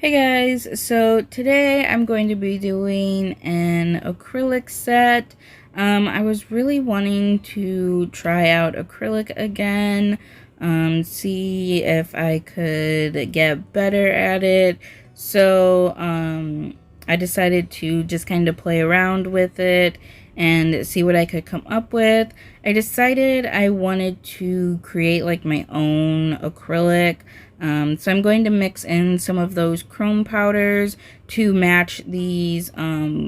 Hey guys, so today I'm going to be doing an acrylic set. I was really wanting to try out acrylic again, see if I could get better at it. So, I decided to just kind of play around with it and see what I could come up with. I decided I wanted to create like my own acrylic. So I'm going to mix in some of those chrome powders to match these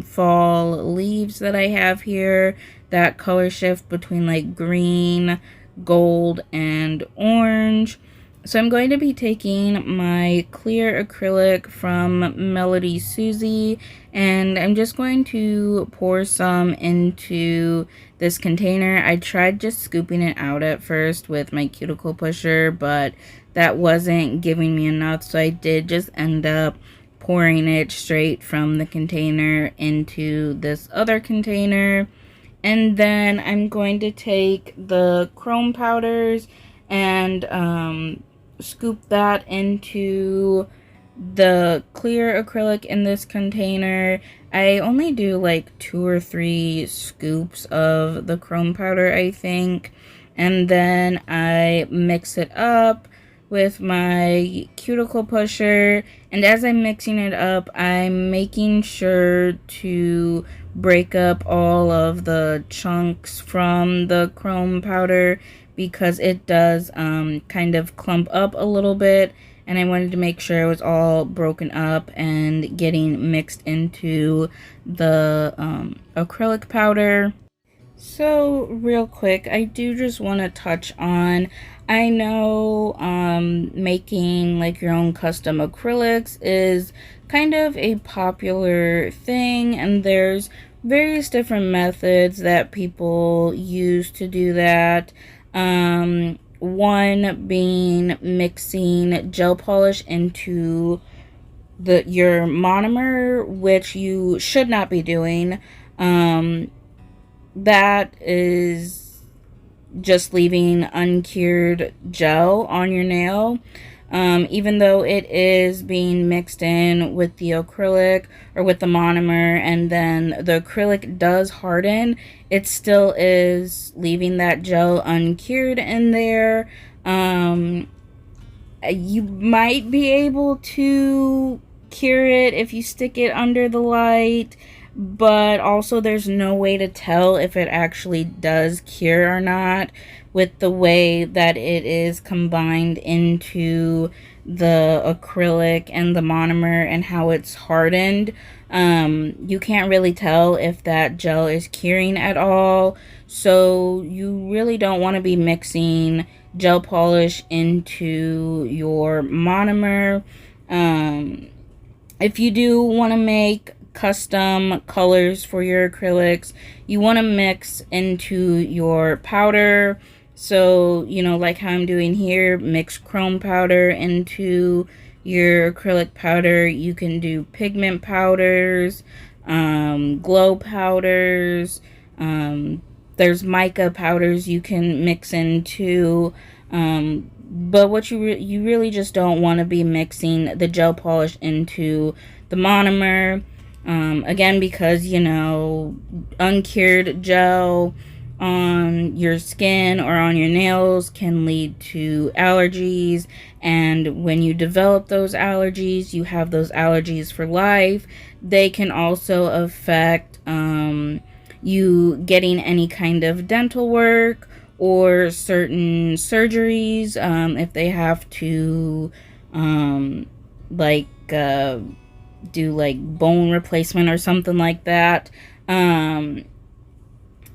fall leaves that I have here. That color shift between like green, gold, and orange. So I'm going to be taking my clear acrylic from Melody Susie, and I'm just going to pour some into this container. I tried just scooping it out at first with my cuticle pusher, but that wasn't giving me enough, so I did just end up pouring it straight from the container into this other container. And then I'm going to take the chrome powders and scoop that into the clear acrylic in this container. I only do like 2 or 3 scoops of the chrome powder, I think, and then I mix it up with my cuticle pusher. And as I'm mixing it up, I'm making sure to break up all of the chunks from the chrome powder because it does kind of clump up a little bit, and I wanted to make sure it was all broken up and getting mixed into the acrylic powder. So real quick, I do just want to touch on, I know making like your own custom acrylics is kind of a popular thing, and there's various different methods that people use to do that. One being mixing gel polish into your monomer, which you should not be doing. That is just leaving uncured gel on your nail. Even though it is being mixed in with the acrylic or with the monomer, and then the acrylic does harden, it still is leaving that gel uncured in there. You might be able to cure it if you stick it under the light, but also there's no way to tell if it actually does cure or not with the way that it is combined into the acrylic and the monomer and how it's hardened. You can't really tell if that gel is curing at all, so you really don't want to be mixing gel polish into your monomer. If you do want to make custom colors for your acrylics, you want to mix into your powder. So, like how I'm doing here, mix chrome powder into your acrylic powder. You can do pigment powders, glow powders, there's mica powders you can mix into. But what you really just don't want to be mixing the gel polish into the monomer. Again, because uncured gel on your skin or on your nails can lead to allergies, and when you develop those allergies, you have those allergies for life. They can also affect you getting any kind of dental work or certain surgeries, if they have to like do like bone replacement or something like that,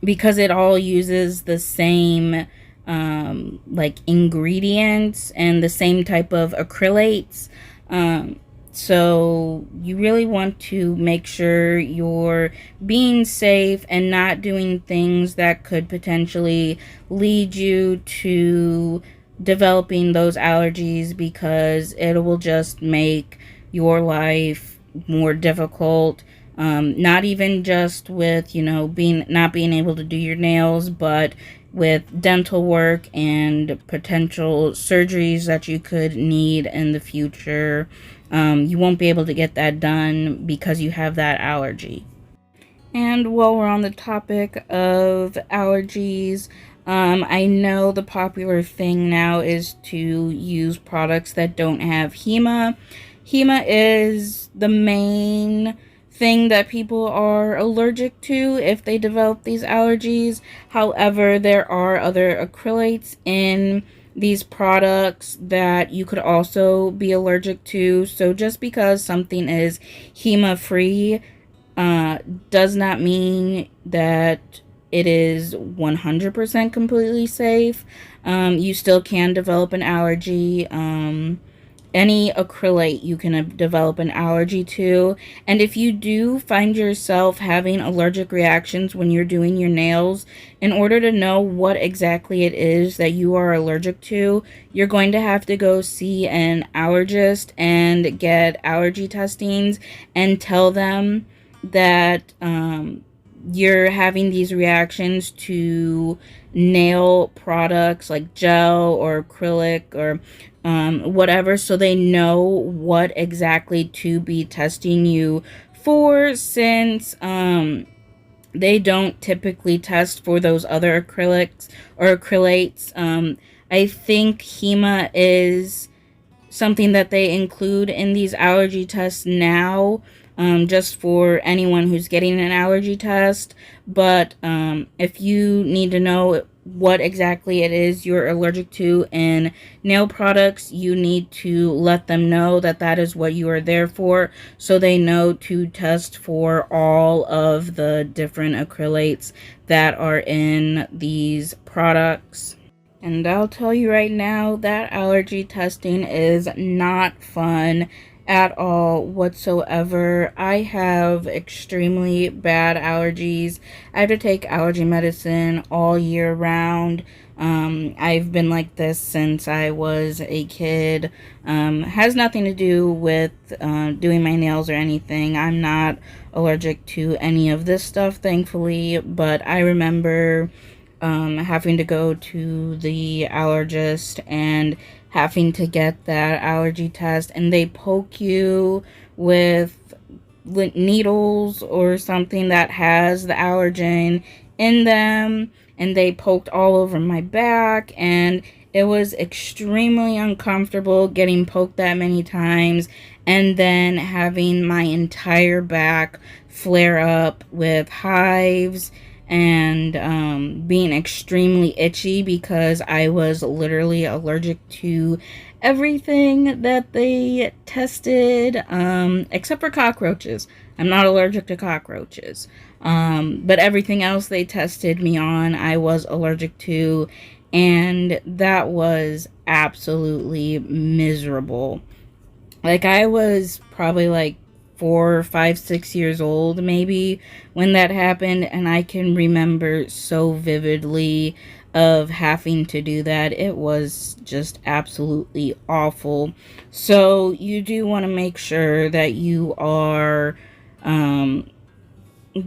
because it all uses the same like ingredients and the same type of acrylates. So you really want to make sure you're being safe and not doing things that could potentially lead you to developing those allergies, because it will just make your life more difficult. Not even just with, not being able to do your nails, but with dental work and potential surgeries that you could need in the future. You won't be able to get that done because you have that allergy. And while we're on the topic of allergies, I know the popular thing now is to use products that don't have HEMA. HEMA is the main thing that people are allergic to if they develop these allergies. However, there are other acrylates in these products that you could also be allergic to. So just because something is HEMA free uh, does not mean that it is 100% completely safe. You still can develop an allergy. Any acrylate you can develop an allergy to. And if you do find yourself having allergic reactions when you're doing your nails, in order to know what exactly it is that you are allergic to, you're going to have to go see an allergist and get allergy testings and tell them that you're having these reactions to nail products like gel or acrylic or whatever, so they know what exactly to be testing you for, since they don't typically test for those other acrylics or acrylates. I think HEMA is something that they include in these allergy tests now, just for anyone who's getting an allergy test. But if you need to know what exactly it is you're allergic to in nail products, you need to let them know that that is what you are there for, so they know to test for all of the different acrylates that are in these products. And I'll tell you right now that allergy testing is not fun at all whatsoever. I have extremely bad allergies. I have to take allergy medicine all year round. I've been like this since I was a kid. Has nothing to do with doing my nails or anything. I'm not allergic to any of this stuff, thankfully, but I remember having to go to the allergist and having to get that allergy test, and they poke you with needles or something that has the allergen in them, and they poked all over my back, and it was extremely uncomfortable getting poked that many times and then having my entire back flare up with hives and being extremely itchy because I was literally allergic to everything that they tested, except for cockroaches. I'm not allergic to cockroaches. But everything else they tested me on, I was allergic to, and that was absolutely miserable. Like, I was probably like 4, 5, 6 years old, maybe, when that happened, and I can remember so vividly of having to do that. It was just absolutely awful. So, you do want to make sure that you are um,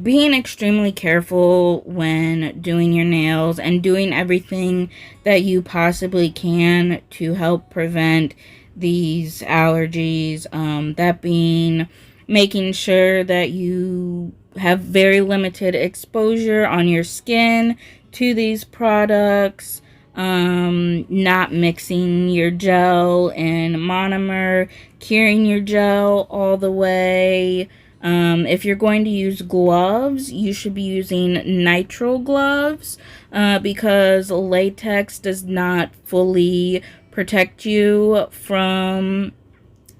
being extremely careful when doing your nails and doing everything that you possibly can to help prevent these allergies. That being making sure that you have very limited exposure on your skin to these products. Not mixing your gel and monomer, curing your gel all the way. If you're going to use gloves, you should be using nitrile gloves, because latex does not fully protect you from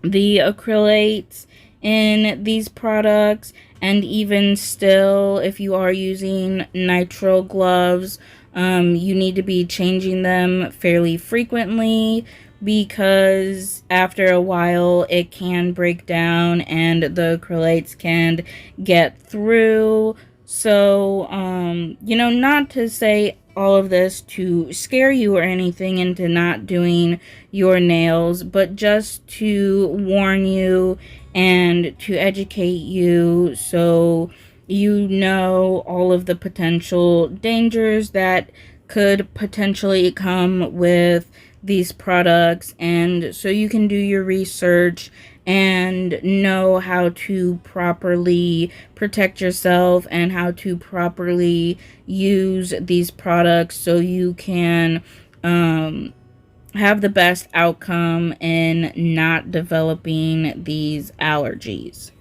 the acrylates in these products. And even still, if you are using nitrile gloves, you need to be changing them fairly frequently, because after a while it can break down and the acrylates can get through. So, not to say all of this to scare you or anything into not doing your nails, but just to warn you and to educate you so you know all of the potential dangers that could potentially come with these products, and so you can do your research and know how to properly protect yourself and how to properly use these products so you can have the best outcome in not developing these allergies.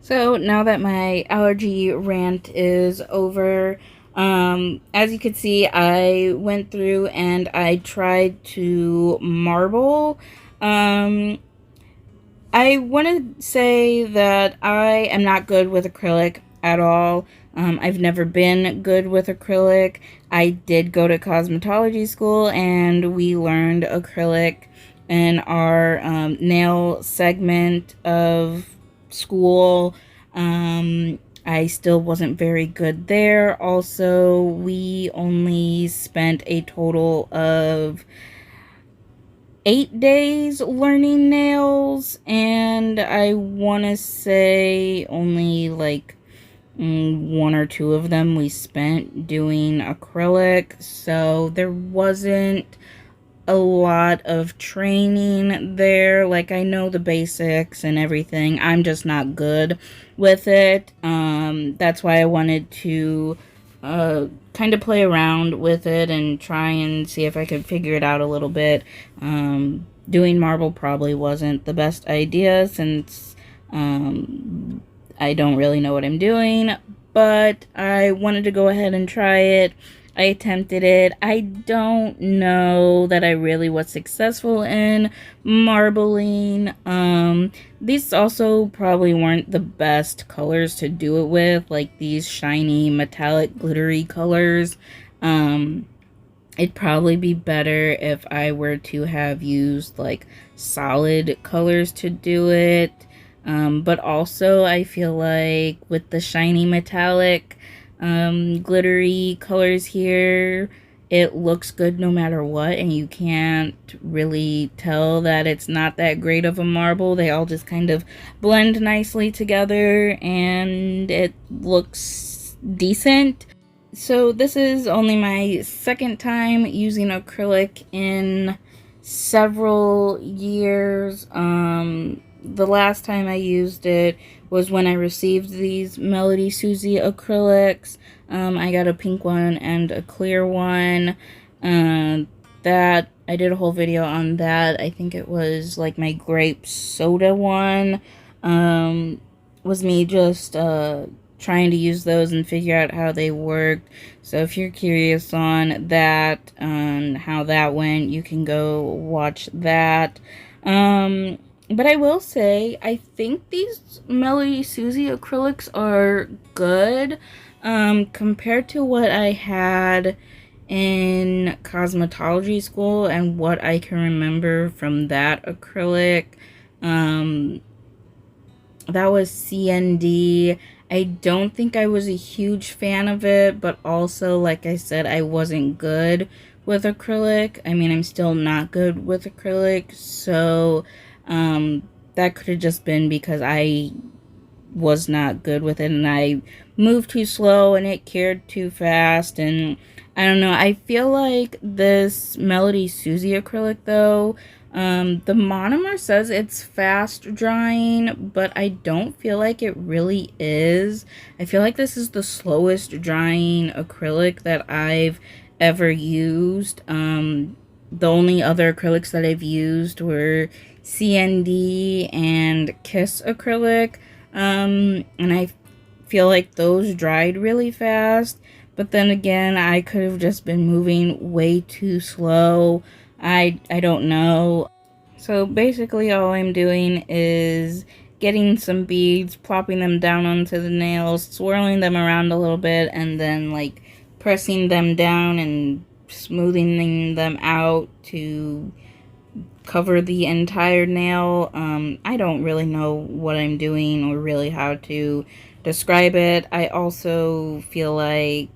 So now that my allergy rant is over, as you can see, I went through and I tried to marble. Um, I want to say that I am not good with acrylic at all. I've never been good with acrylic. I did go to cosmetology school and we learned acrylic in our nail segment of school. I still wasn't very good there. Also, we only spent a total of 8 days learning nails, and I want to say only like one or two of them we spent doing acrylic, so there wasn't a lot of training there. Like, I know the basics and everything, I'm just not good with it. That's why I wanted to kind of play around with it and try and see if I could figure it out a little bit. Doing marble probably wasn't the best idea since I don't really know what I'm doing, but I wanted to go ahead and try it. I attempted it. I don't know that I really was successful in marbling. These also probably weren't the best colors to do it with, like these shiny metallic glittery colors. It'd probably be better if I were to have used like solid colors to do it. But also I feel like with the shiny metallic glittery colors here, it looks good no matter what, and you can't really tell that it's not that great of a marble. They all just kind of blend nicely together and it looks decent. So this is only my second time using acrylic in several years. The last time I used it was when I received these Melody Susie acrylics. I got a pink one and a clear one. That I did a whole video on that. I think it was like my grape soda one. Was me just trying to use those and figure out how they worked. So if you're curious on that, on how that went, you can go watch that. But I will say, I think these Melody Susie acrylics are good compared to what I had in cosmetology school and what I can remember from that acrylic. That was CND. I don't think I was a huge fan of it, but also, like I said, I wasn't good with acrylic. I mean, I'm still not good with acrylic, so that could have just been because I was not good with it and I moved too slow and it cured too fast, and I don't know. I feel like this Melody Susie acrylic though, the monomer says it's fast drying, but I don't feel like it really is. I feel like this is the slowest drying acrylic that I've ever used. The only other acrylics that I've used were CND and Kiss acrylic. And I feel like those dried really fast, but then again, I could have just been moving way too slow. I don't know. So basically all I'm doing is getting some beads, plopping them down onto the nails, swirling them around a little bit, and then like pressing them down and smoothing them out to cover the entire nail. I don't really know what I'm doing or really how to describe it. I also feel like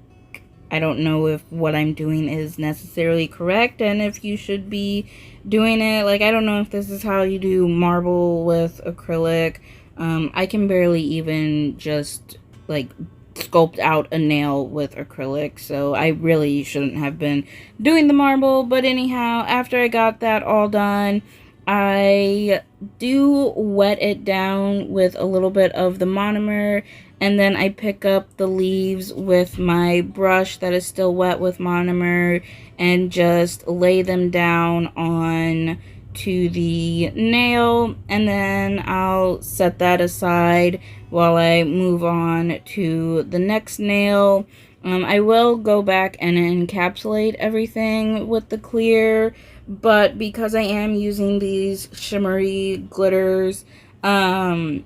I don't know if what I'm doing is necessarily correct and if you should be doing it. Like, I don't know if this is how you do marble with acrylic I can barely even just like sculpt out a nail with acrylic, so I really shouldn't have been doing the marble. But anyhow, after I got that all done, I do wet it down with a little bit of the monomer, and then I pick up the leaves with my brush that is still wet with monomer and just lay them down on to the nail, and then I'll set that aside while I move on to the next nail. I will go back and encapsulate everything with the clear, but because I am using these shimmery glitters, I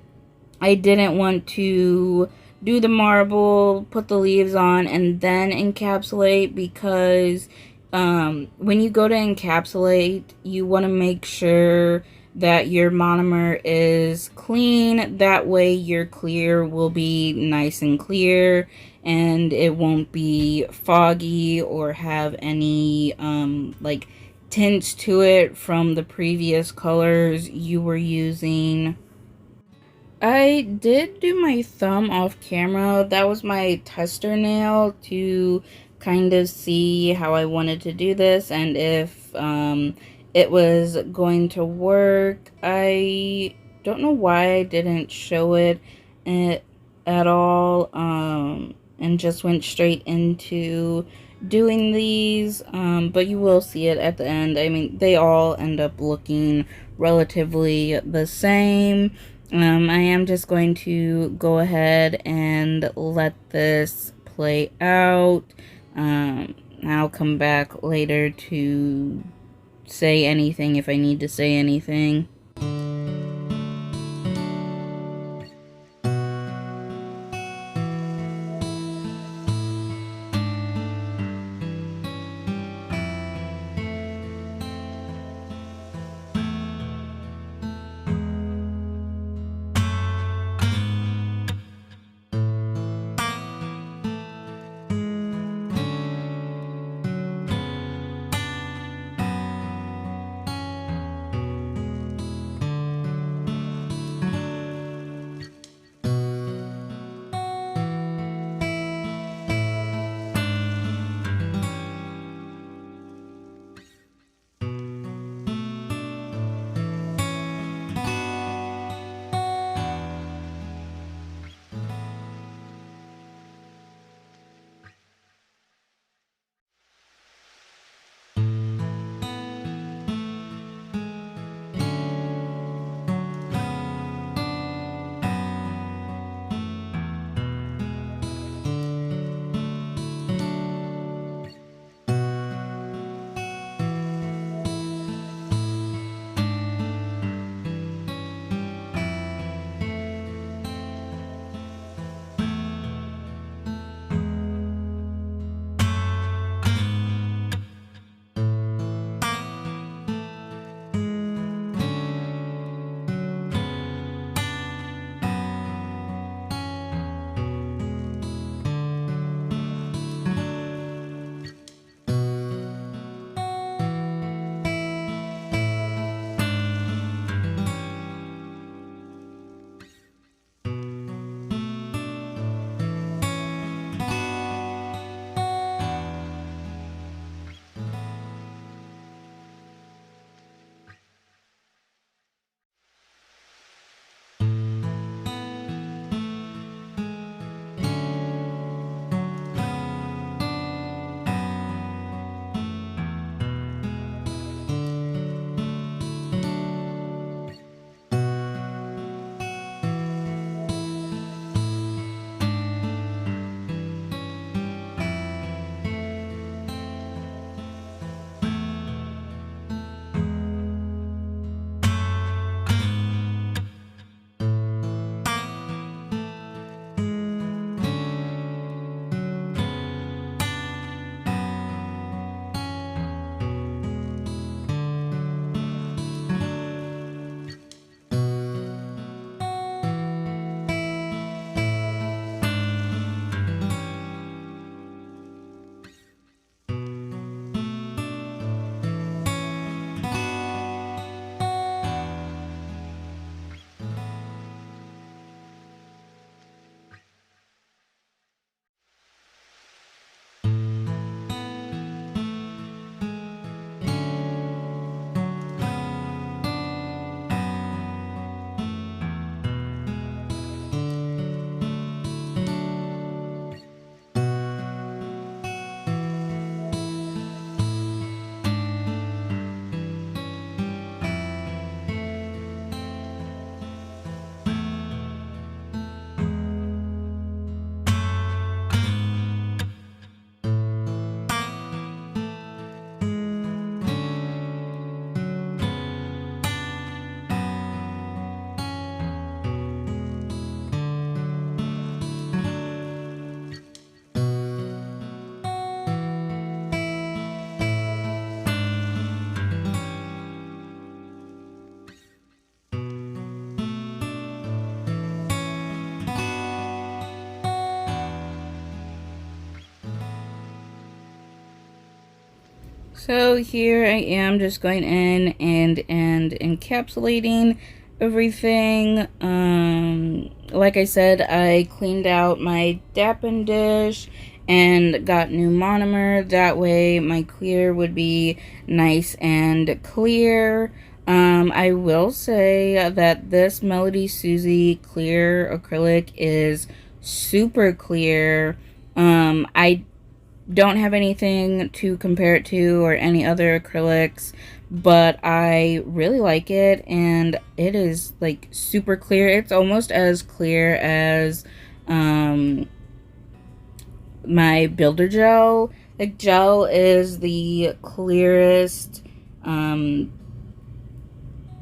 didn't want to do the marble, put the leaves on, and then encapsulate, because when you go to encapsulate, you want to make sure that your monomer is clean. That way your clear will be nice and clear, and it won't be foggy or have any like tints to it from the previous colors you were using. I did do my thumb off camera. That was my tester nail to kind of see how I wanted to do this and if it was going to work. I don't know why I didn't show it at all, and just went straight into doing these, but you will see it at the end. I mean, they all end up looking relatively the same. I am just going to go ahead and let this play out. I'll come back later to say anything if I need to say anything. So here I am just going in and encapsulating everything. Like I said, I cleaned out my dappen dish and got new monomer. That way my clear would be nice and clear. I will say that this Melody Susie clear acrylic is super clear. I don't have anything to compare it to or any other acrylics, but I really like it, and it is like super clear. It's almost as clear as my builder gel. Like, gel is the clearest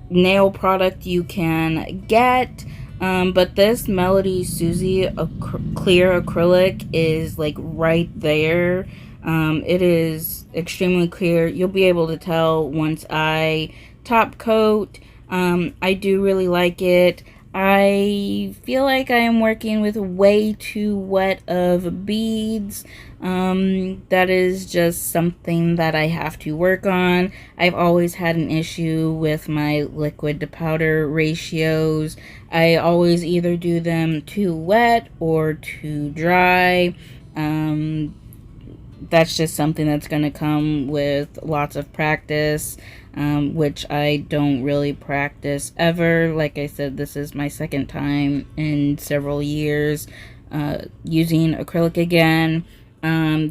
nail product you can get. But this Melody Susie clear acrylic is like right there. It is extremely clear. You'll be able to tell once I top coat. I do really like it. I feel like I am working with way too wet of beads. That is just something that I have to work on. I've always had an issue with my liquid to powder ratios. I always either do them too wet or too dry. That's just something that's going to come with lots of practice, which I don't really practice ever. Like I said, this is my second time in several years using acrylic again.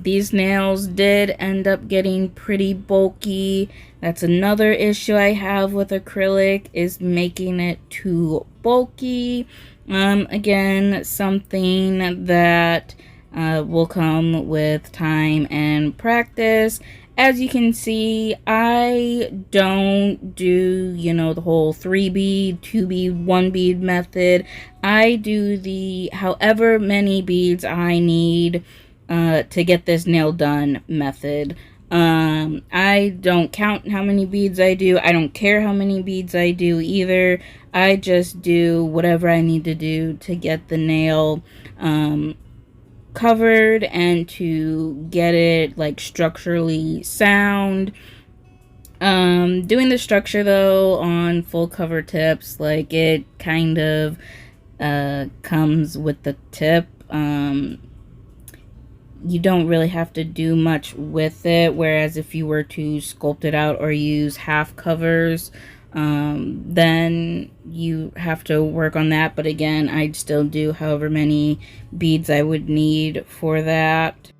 These nails did end up getting pretty bulky. That's another issue I have with acrylic, is making it too bulky. Again, something that will come with time and practice. As you can see, I don't do, the whole 3 bead, 2 bead, 1 bead method. I do the however many beads I need to get this nail done method. I don't count how many beads I do. I don't care how many beads I do either. I just do whatever I need to do to get the nail covered and to get it like structurally sound. Doing the structure though on full cover tips, like, it kind of comes with the tip. You don't really have to do much with it, whereas if you were to sculpt it out or use half covers, then you have to work on that. But again, I'd still do however many beads I would need for that.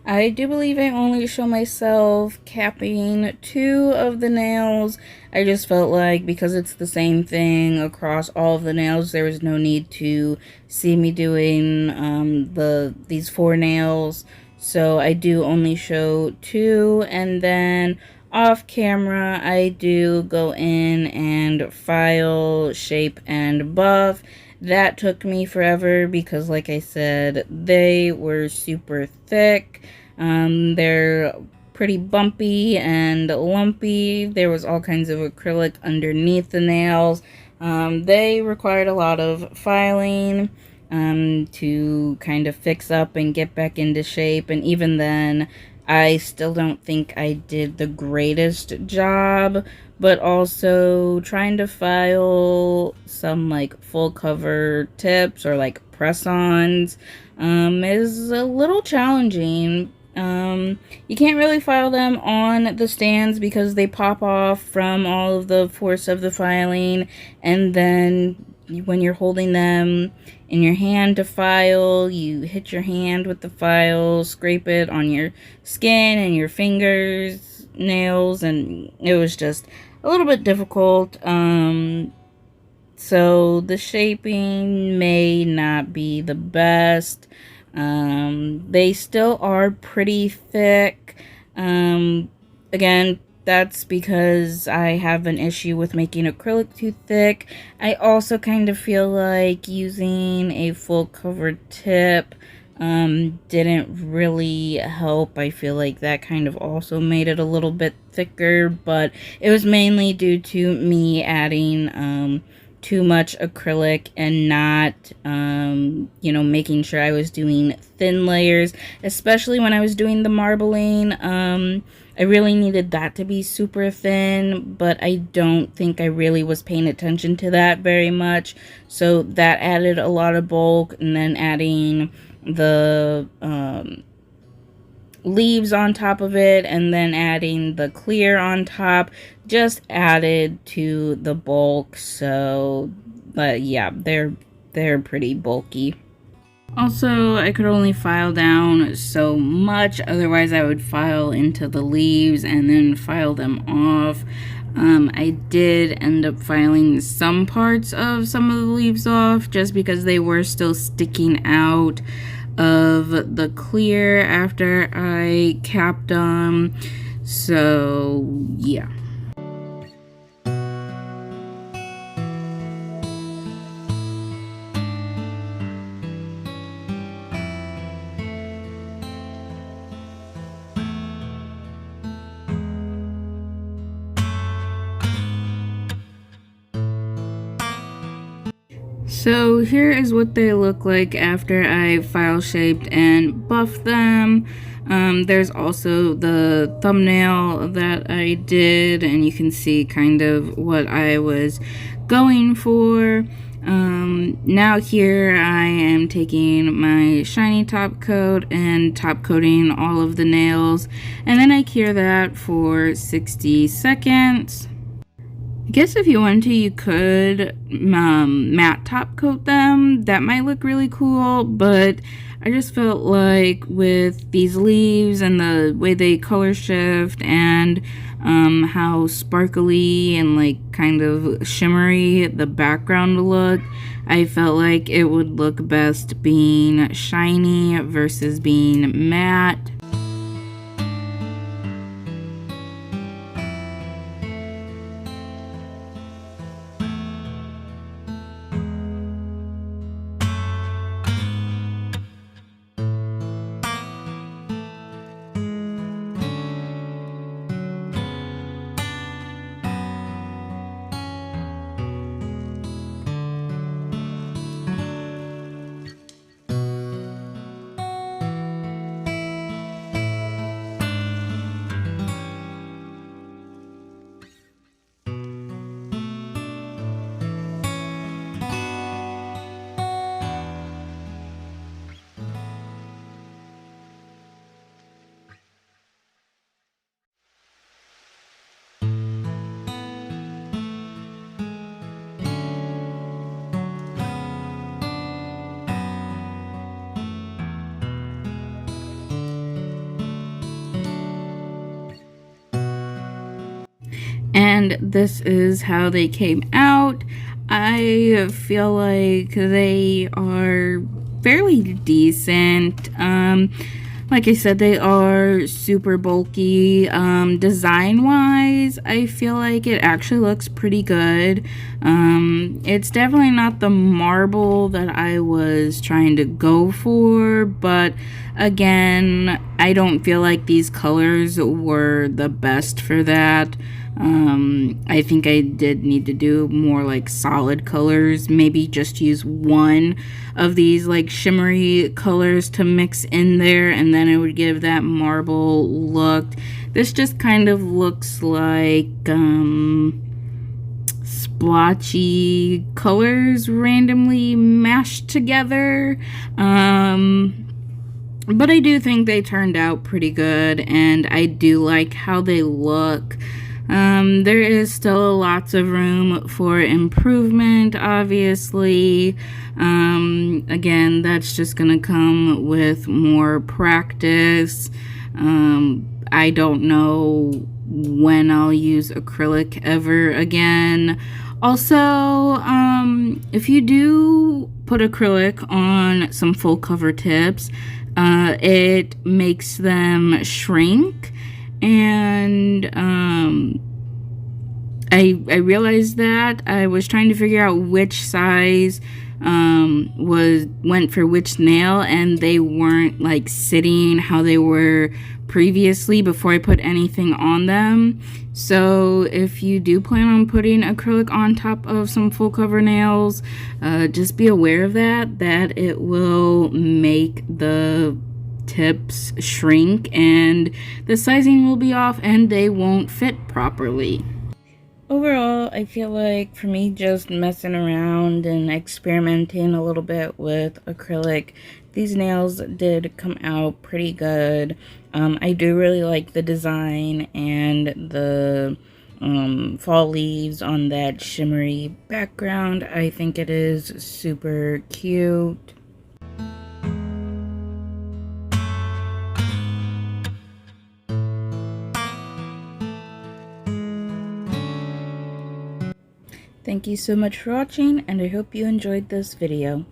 I do believe I only show myself capping 2 of the nails. I just felt like because it's the same thing across all of the nails, there was no need to see me doing these 4 nails. So I do only show 2, and then off camera I do go in and file, shape, and buff. That took me forever because, like I said, they were super thick. They're pretty bumpy and lumpy. There was all kinds of acrylic underneath the nails. They required a lot of filing to kind of fix up and get back into shape. And even then, I still don't think I did the greatest job. But also trying to file some like full cover tips or like press-ons is a little challenging. You can't really file them on the stands because they pop off from all of the force of the filing, and then when you're holding them in your hand to file, you hit your hand with the file, scrape it on your skin and your fingers, nails, and it was just a little bit difficult. So the shaping may not be the best. They still are pretty thick. Again, that's because I have an issue with making acrylic too thick. I also kind of feel like using a full cover tip didn't really help. I feel like that kind of also made it a little bit thicker, but it was mainly due to me adding too much acrylic and not, you know, making sure I was doing thin layers, especially when I was doing the marbling. I really needed that to be super thin, but I don't think I really was paying attention to that very much. So that added a lot of bulk, and then adding the leaves on top of it and then adding the clear on top just added to the bulk. So but yeah, they're pretty bulky. Also, I could only file down so much, otherwise I would file into the leaves and then file them off. I did end up filing some parts of some of the leaves off just because they were still sticking out of the clear after I capped them. So yeah. So here is what they look like after I file shaped and buffed them. There's also the thumbnail that I did, and you can see kind of what I was going for. Now here I am taking my shiny top coat and top coating all of the nails, and then I cure that for 60 seconds. I guess if you wanted to, you could matte top coat them. That might look really cool, but I just felt like with these leaves and the way they color shift and how sparkly and like kind of shimmery the background looked, I felt like it would look best being shiny versus being matte. And this is how they came out. I feel like they are fairly decent. Like I said, they are super bulky. Design wise, I feel like it actually looks pretty good. It's definitely not the marble that I was trying to go for, but again, I don't feel like these colors were the best for that. I think I did need to do more like solid colors, maybe just use one of these like shimmery colors to mix in there, and then it would give that marble look. This just kind of looks like splotchy colors randomly mashed together. But I do think they turned out pretty good, and I do like how they look. There is still lots of room for improvement, obviously. Again, that's just gonna come with more practice. I don't know when I'll use acrylic ever again. Also, if you do put acrylic on some full cover tips, it makes them shrink. And I realized that I was trying to figure out which size went for which nail, and they weren't like sitting how they were previously before I put anything on them. So if you do plan on putting acrylic on top of some full cover nails, just be aware of that it will make the tips shrink and the sizing will be off and they won't fit properly. Overall, I feel like for me just messing around and experimenting a little bit with acrylic, these nails did come out pretty good. I do really like the design and the fall leaves on that shimmery background. I think it is super cute. Thank you so much for watching, and I hope you enjoyed this video.